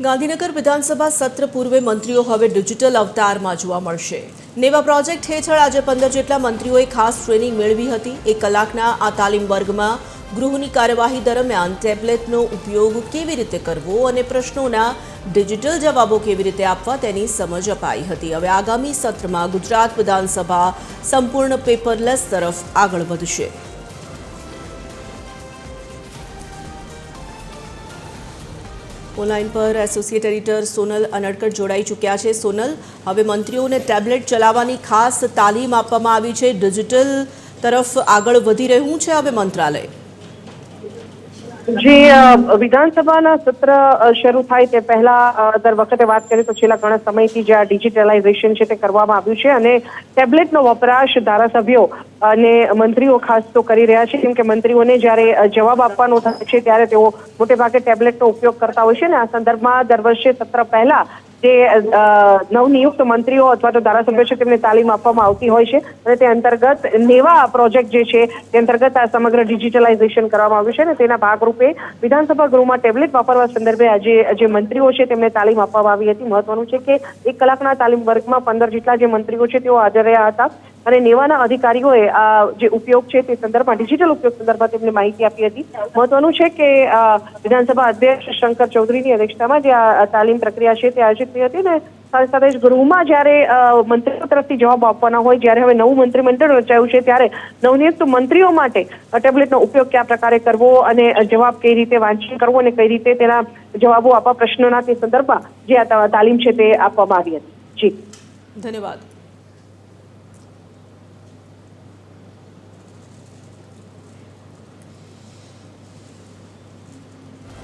ગાંધીનગર વિધાનસભા સત્ર પૂર્વે મંત્રીઓ હવે ડિજિટલ અવતારમાં જોવા મળશે। નેવા પ્રોજેક્ટ હેઠળ આજે 15 જેટલા મંત્રીઓએ ખાસ ટ્રેનિંગ મેળવી હતી। 1 કલાકના આ તાલીમ વર્ગમાં ગૃહની કાર્યવાહી દરમિયાન ટેબ્લેટનો ઉપયોગ કેવી રીતે કરવો અને પ્રશ્નોના ડિજિટલ જવાબો કેવી રીતે આપવા તેની સમજ અપાઈ હતી। હવે આગામી સત્રમાં ગુજરાત વિધાનસભા સંપૂર્ણ પેપરલેસ તરફ આગળ વધશે। ऑनलाइन पर एसोसिएट एडिटर सोनल अनडकट जोड़ाई चूक्या है। सोनल, हवे मंत्रीओने टेब्लेट चलाववानी खास तालीम आपवामां आवी छे। डिजिटल तरफ आगळ वधी रह्युं छे हवे मंत्रालय। जी, विधानसभा सत्र शुरू थाय ते पहला दर वखते बात करें तो छेल्ला घणा समयथी जे आ डिजिटलाइजेशन छे ते करवामां आव्युं छे अने टेब्लेटनो वपराश धारासभ्यो अने मंत्रीओ खास तो करी रह्या छे, केम के मंत्रीओने ज्यारे जवाब आपवानो थाय छे त्यारे तेओ मोटे भागे टेब्लेटनो उपयोग करता होय छे ने आ संदर्भमां दर वर्षे सत्र पहला जे नवनियुक्त मंत्रीओ अथवा तो धारासभ्यो छे तेमने तालीम आपवामां आवती होय छे अने ते अंतर्गत नेवा प्रोजेक्ट जे छे ते अंतर्गत आ समग्र डिजिटलाइजेशन करवामां आव्युं छे ने तेना भागरूपे विधानसभा गृहमां टेब्लेट वापरवा संदर्भे આજે જે મંત્રીઓ છે તેમને તાલીમ આપવામાં આવી હતી। મહત્વનું છે કે 1 કલાકના તાલીમ વર્ગમાં 15 જેટલા જે મંત્રીઓ છે તેઓ હાજર રહ્યા હતા અને નેવાના અધિકારીઓએ આ જે ઉપયોગ છે તે સંદર્ભમાં ડિજિટલ ઉપયોગ સંદર્ભમાં તેમને માહિતી આપી હતી। મહત્વનું છે કે વિધાનસભા અધ્યક્ષ શંકર ચૌધરીની અધ્યક્ષતામાં જે આ તાલીમ પ્રક્રિયા છે તે આયોજિત થઈ હતી ને સાથે જ ગૃહમાં જ્યારે મંત્રીઓ તરફથી જવાબ આપવાના હોય, જ્યારે હવે નવું મંત્રીમંડળ રચાયું છે ત્યારે નવનિયુક્ત મંત્રીઓ માટે ટેબ્લેટનો ઉપયોગ કયા પ્રકારે કરવો અને જવાબ કઈ રીતે વાંચન કરવો અને કઈ રીતે તેના જવાબો આપવા પ્રશ્નોના તે સંદર્ભમાં જે આ તાલીમ છે તે આપવામાં આવી હતી। જી, ધન્યવાદ।